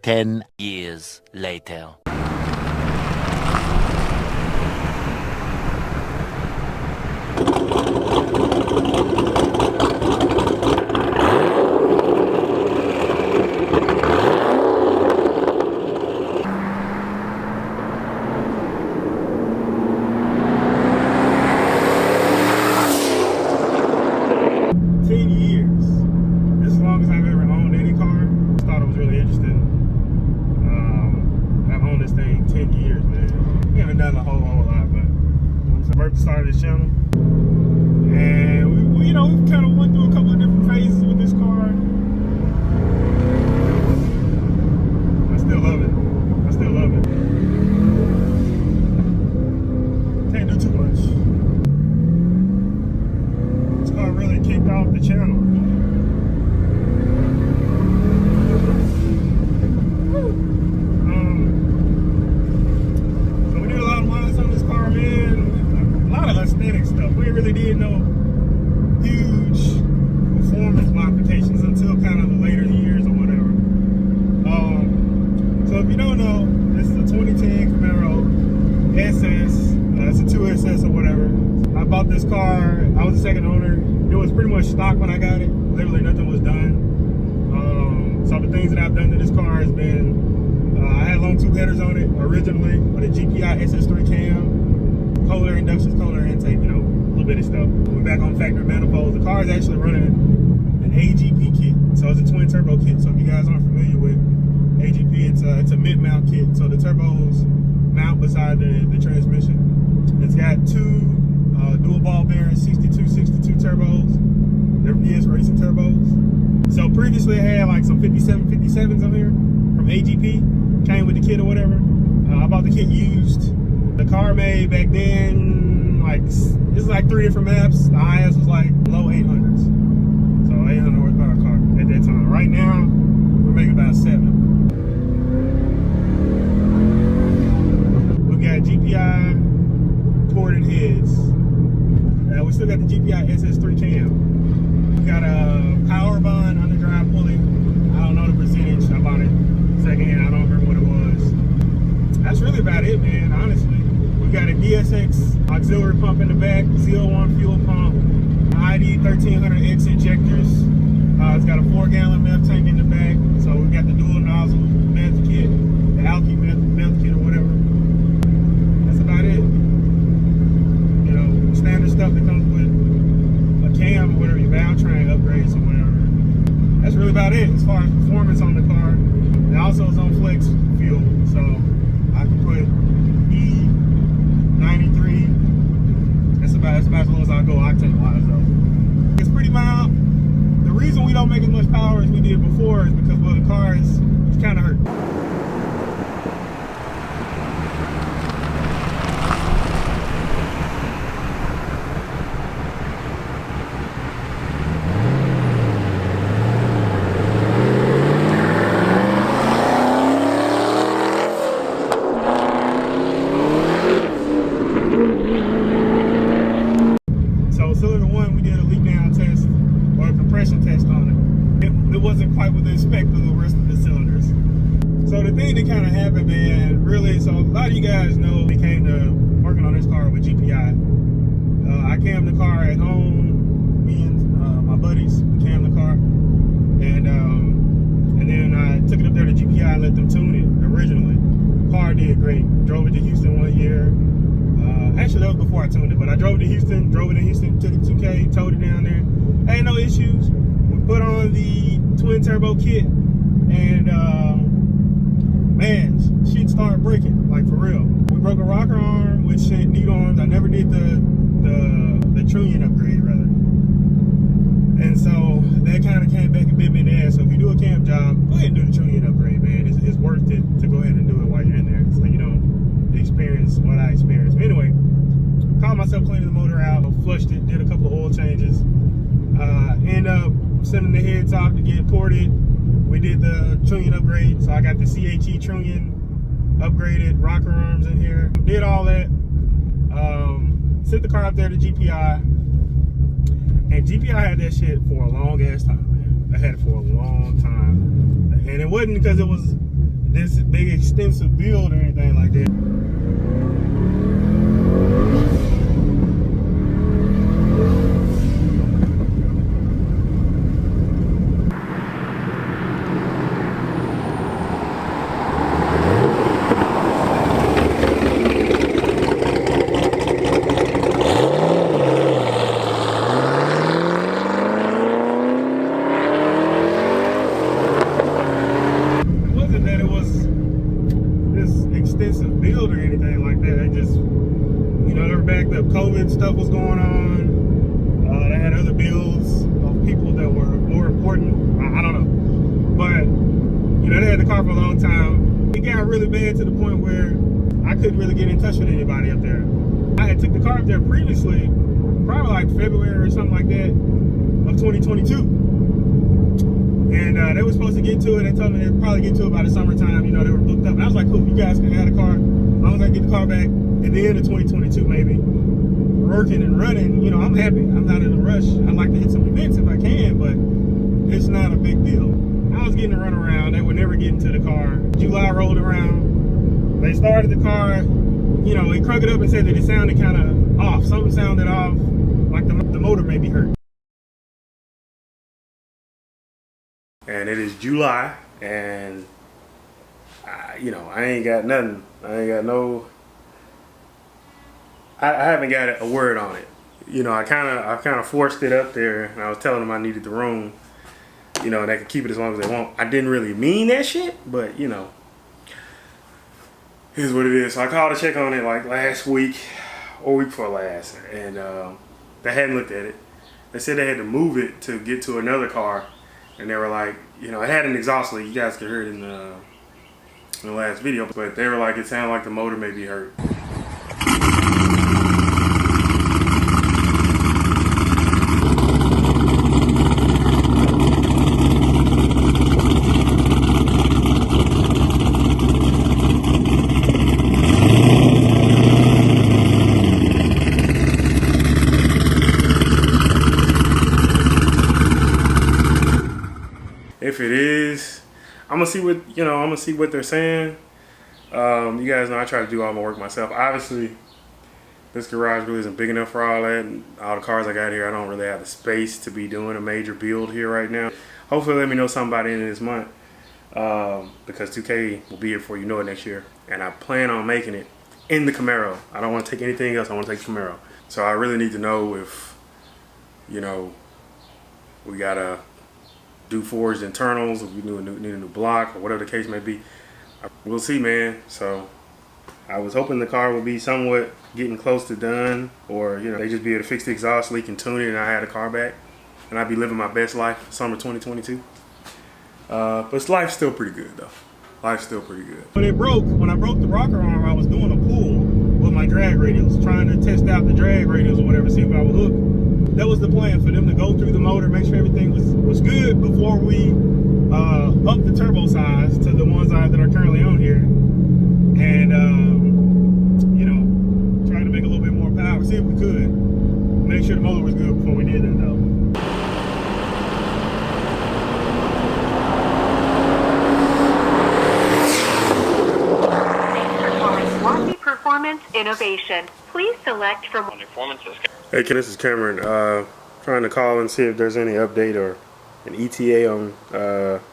10 years later. Started this channel, and we kind of went through a couple of different phases with this car. I still love it. Can't do too much. This car really kicked off the channel. So we did a lot of miles on this car, man. A lot of aesthetic stuff. We really did no huge performance modifications until kind of the later years or whatever. So if you don't know, this is a 2010 Camaro SS. It's a 2SS or whatever. I bought this car. I was a second owner. It was pretty much stock when I got it. Literally nothing was done. So the things that I've done to this car has been, I had long tube headers on it originally with a GPI SS3 cam. Cold air inductions, cold air intake, a little bit of stuff. We're back on factory manifolds. The car is actually running an AGP kit. So it's a twin turbo kit. So if you guys aren't familiar with AGP, it's a mid-mount kit. So the turbos mount beside the transmission. It's got two dual ball bearing 62 turbos. They're VS Racing turbos. So previously I had like some 57s on here from AGP. Came with the kit or whatever. I bought the kit used. The car made back then, this is like 3 different maps. The highest was like low 800s. So 800 horsepower car at that time. Right now, we're making about 7. We got GPI ported heads. We still got the GPI SS3 cam. We got a power bond underdrive pulley. I don't know the percentage. I bought it secondhand. I don't remember what it was. That's really about it, man, honestly. We got a DSX auxiliary pump in the back, ZL1 fuel pump, ID 1300X injectors. It's got a 4-gallon meth tank in the back. So we got the dual nozzle meth kit, the alky meth kit or whatever. That's about it. Standard stuff that comes with a cam or whatever, your valve train upgrades or whatever. That's really about it as far as performance on the car. It also is on flex fuel, so I can put E93. That's about as low as I go octane wise though. It's pretty mild. The reason we don't make as much power as we did before is because the car is kind of hurt. Cylinder 1, we did a leak down test or a compression test on it. It wasn't quite what they expect of the rest of the cylinders. So the thing that kind of happened, man, really, so a lot of you guys know we came to working on this car with GPI. I cammed the car at home, me and my buddies, we cammed the car. And then I took it up there to GPI and let them tune it originally. The car did great. Drove it to Houston one year. Actually, that was before I tuned it, but I drove it in Houston, took it 2K, towed it down there. Had no issues. We put on the twin turbo kit, and man, shit started breaking, like for real. We broke a rocker arm, which sent neat arms. I never did the trunnion upgrade, rather. And so that kind of came back and bit me in the ass. So if you do a cam job, go ahead and do the trunnion upgrade, man. It's worth it to go ahead and do it while you're in there, so you don't experience what I experienced. But anyway, caught myself cleaning the motor out, flushed it, did a couple of oil changes, ended up sending the heads off to get ported. We did the trunnion upgrade, so I got the CHE trunnion upgraded, rocker arms in here, did all that. Sent the car up there to GPI, and GPI had that shit for a long ass time, man. I had it for a long time, and it wasn't because it was this big extensive build or anything like that. Extensive build or anything like that. They just, they were backed up. COVID stuff was going on. They had other builds of people that were more important. I don't know. But, they had the car for a long time. It got really bad to the point where I couldn't really get in touch with anybody up there. I had took the car up there previously, probably like February or something like that of 2022. And they were supposed to get to it. They told me they'd probably get to it by the summertime. They were booked up. And I was like, cool, you guys can have the car. As long as I get the car back at the end of 2022, maybe. Working and running, I'm happy. I'm not in a rush. I'd like to hit some events if I can, but it's not a big deal. I was getting to run around. They would never get into the car. July rolled around. They started the car. He cranked it up and said that it sounded kind of off. Something sounded off, like the motor may be hurt. And it is July, and I ain't got nothing. I haven't got a word on it. I kind of forced it up there, and I was telling them I needed the room. And they could keep it as long as they want. I didn't really mean that shit, but here's what it is. So I called to check on it like last week or week before last, and they hadn't looked at it. They said they had to move it to get to another car. And they were like, it had an exhaust leak. You guys could hear it in the last video. But they were like, it sounded like the motor may be hurt. If it is, I'm gonna see what they're saying. You guys know I try to do all my work myself. Obviously, this garage really isn't big enough for all that. And all the cars I got here, I don't really have the space to be doing a major build here right now. Hopefully, let me know something by the end of this month, because 2K will be here before you know it next year, and I plan on making it in the Camaro. I don't want to take anything else. I want to take the Camaro. So I really need to know if we gotta do forged internals, if we need a new block, or whatever the case may be. We'll see, man. So I was hoping the car would be somewhat getting close to done, or they just be able to fix the exhaust leak and tune it, and I had the car back, and I'd be living my best life summer 2022. But life's still pretty good though. Life's still pretty good. When I broke the rocker arm, I was doing a pull with my drag radials, trying to test out the drag radials or whatever, see if I would hook. That was the plan, for them to go through the motor, make sure everything was good before we up the turbo size to the ones that are currently on here, and try to make a little bit more power, see if we could make sure the motor was good before we did that though. Performance innovation. Please select from performances. Hey, Ken, this is Cameron. Trying to call and see if there's any update or an ETA on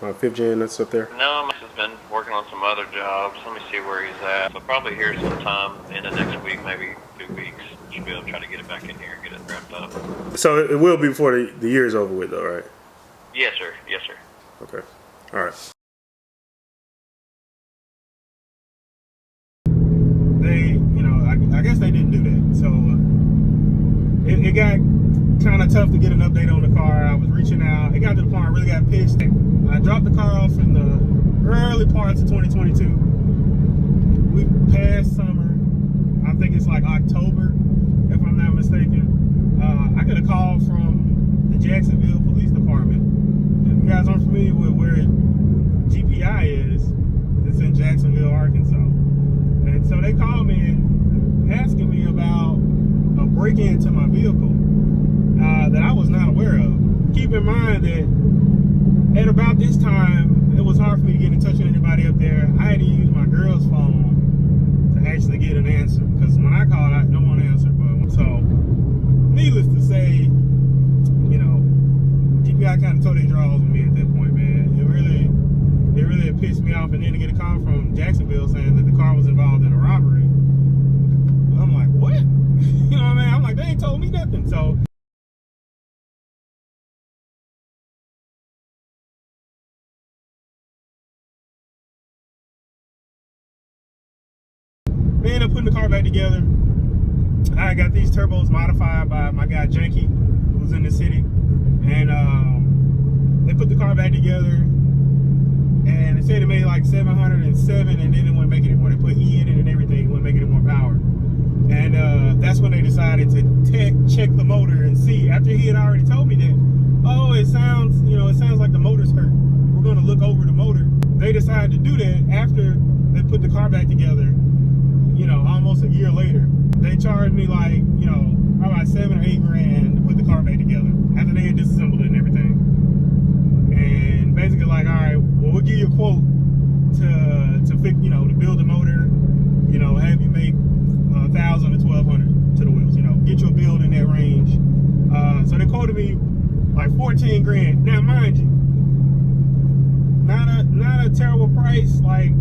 my 5th gen that's up there. No, Max has been working on some other jobs. Let me see where he's at. So probably here sometime in the next week, maybe 2 weeks. Should be able to try to get it back in here and get it wrapped up. So it will be before the year is over with, though, right? Yes, sir. Yes, sir. Okay. All right. I guess they didn't do that. So it got kind of tough to get an update on the car. I was reaching out. It got to the point I really got pissed. I dropped the car off in the early parts of 2022. We passed summer. I think it's like October, if I'm not mistaken. I got a call from the Jacksonville Police Department. If you guys aren't familiar with where GPI is, it's in Jacksonville, Arkansas. And so they called me and asking me about a break-in to my vehicle that I was not aware of. Keep in mind that at about this time, it was hard for me to get in touch with anybody up there. I had to use my girl's phone to actually get an answer, because when I called, no one answered. But so, needless to say, you know, GPI kind of told their draws with me at that point, man. It really pissed me off. And then to get a call from Jacksonville saying that the car was involved in a robbery, I'm like, what? You know what I mean? I'm like, they ain't told me nothing. So. We ended up putting the car back together. I got these turbos modified by my guy Janky, who's in the city, and they put the car back together. And they said it made like 707, and then it wouldn't make it anymore. They put E in it and everything, it wouldn't make it any more power. And that's when they decided to check the motor and see. After he had already told me that, oh, it sounds like the motor's hurt. We're gonna look over the motor. They decided to do that after they put the car back together. You know, almost a year later, they charged me like, you know, about $7 or $8 grand to put the car back together after they had disassembled it and everything. And basically, like, all right, well, we'll give you a quote to fix, you know, to build the motor, you know, have you make 1,000 to 1,200 to the wheels, you know, get your build in that range. So they quoted me like 14 grand. Now, mind you, not a terrible price, like,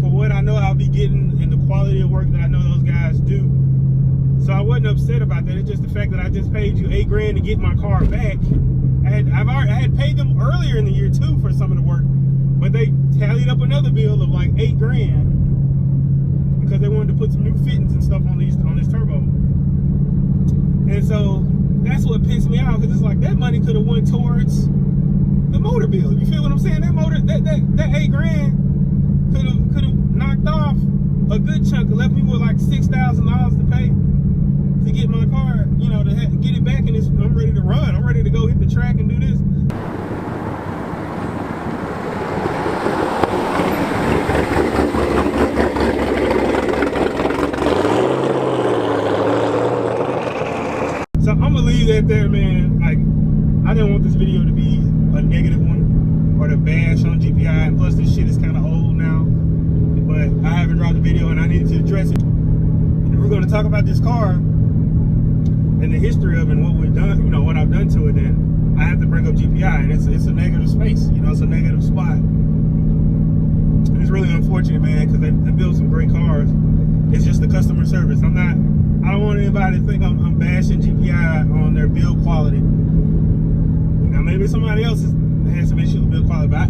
for what I know I'll be getting and the quality of work that I know those guys do. So I wasn't upset about that. It's just the fact that I just paid you $8 grand to get my car back. I had paid them earlier in the year too for some of the work, but they tallied up another bill of like $8 grand because they wanted to put some new fittings and stuff on this turbo. And so that's what pissed me off, because it's like that money could have went towards the motor bill. You feel what I'm saying? That motor, that $8 grand could have knocked off a good chunk and left me with like $6,000 to pay to get my car, you know, to get it back, and I'm ready to run. I'm ready to go hit the track and do this. So I'm gonna leave that there, man. Like, I didn't want this video to be a negative one or to bash on GPI, and plus this shit is kind of old now. But I haven't dropped a video and I needed to address it. If we're gonna talk about this car and the history of it and what we've done, you know, what I've done to it, then I have to bring up GPI, and it's a negative space, you know, it's a negative spot. And it's really unfortunate, man, because they build some great cars. It's just the customer service. I don't want anybody to think I'm bashing GPI on their build quality. Now maybe somebody else has some issues with build quality, but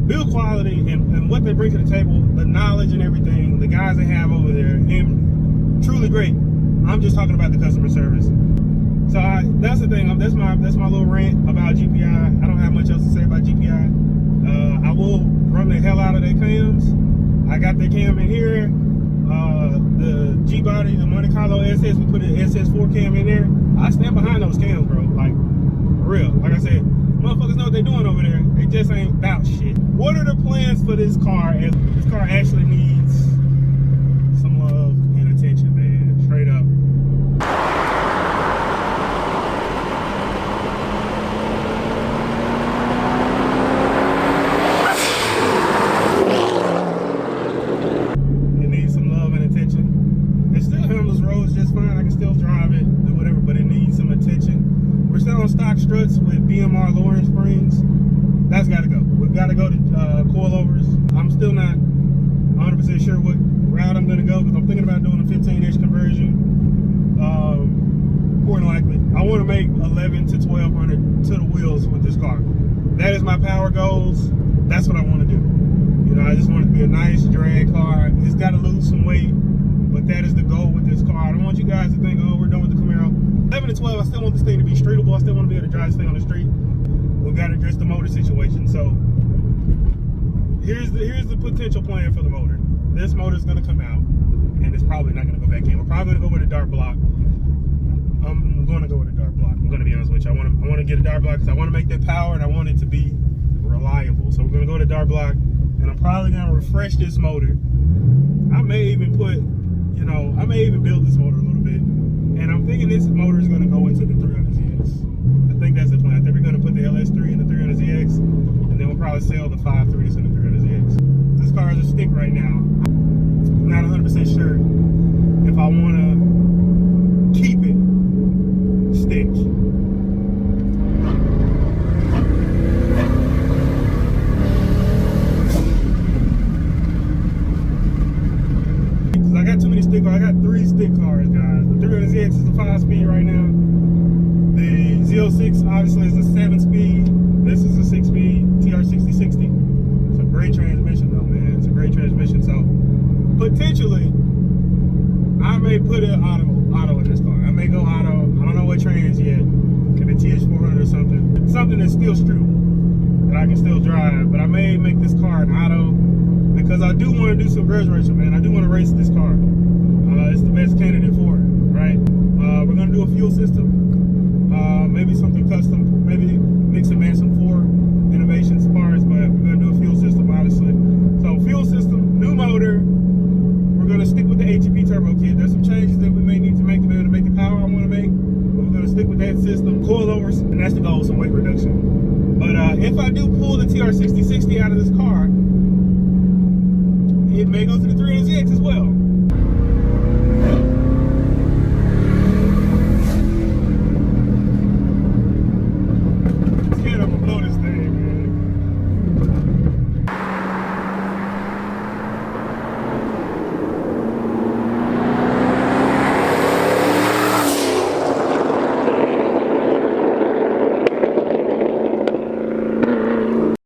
build quality and what they bring to the table, the knowledge and everything, the guys they have over there, and truly great. I'm just talking about the customer service. So that's the thing. That's my little rant about GPI. I don't have much else to say about GPI. I will run the hell out of their cams. I got their cam in here. The G body, the Monte Carlo SS, we put an SS4 cam in there. I stand behind those cams, bro. Like, for real. Like I said, motherfuckers know what they're doing over there. They just ain't about shit. What are the plans for this car? As this car actually needs some love and attention, man. Straight up. It needs some love and attention. It still handles roads just fine. I can still drive it, do whatever, but it needs some attention. We're still on stock struts with BMR lowering springs. That's got to go. We've got to go to coilovers. I'm still not 100% sure what route I'm going to go, because I'm thinking about doing a 15-inch conversion. More than likely, I want to make 11 to 1,200 to the wheels with this car. That is my power goals. That's what I want to do. You know, I just want it to be a nice drag car. It's got to lose some weight, but that is the goal with this car. I don't want you guys to think, oh, we're done with the Camaro. 11 to 12, I still want this thing to be streetable. I still want to be able to drive this thing on the street. We've got to address the motor situation. So here's the potential plan for the motor. This motor is going to come out, and it's probably not going to go back in. We're probably going to go with a dark block. I'm going to go with a dark block. I'm going to be honest with you. I want to get a dark block because I want to make that power, and I want it to be reliable. So we're going to go to dark block, and I'm probably going to refresh this motor. I may even put, you know, I may even build this motor a little bit. And I'm thinking this motor is going to go into the 300ZX. I think that's the plan. I think we're going to put the LS3 in the 300ZX. stick. I got too many stick cars. I got 3 stick cars, guys. The 300ZX is a 5-speed right now. The Z06 obviously is a 7-speed. This is a 6-speed TR6060. It's a great transmission though, man. It's a great transmission. So potentially, I may put an auto in this car. I may go auto. I don't know what trans yet. Maybe TH400 or something. Something that's still streetable that I can still drive. But I may make this car an auto because I do want to do some grudge racing, man. I do want to race this car. It's the best candidate for it, right? We're gonna do a fuel system, maybe something custom, maybe mix and match some Ford innovations parts, but we're gonna do a fuel system, obviously. So fuel system, new motor. We're gonna stick with the HEP turbo kit. There's some changes that we may need to make to be able to make the power I want to make, but we're gonna stick with that system. Coilovers, and that's the goal, some weight reduction. But if I do pull the TR6060 out of this car, it may go to the 300ZX as well.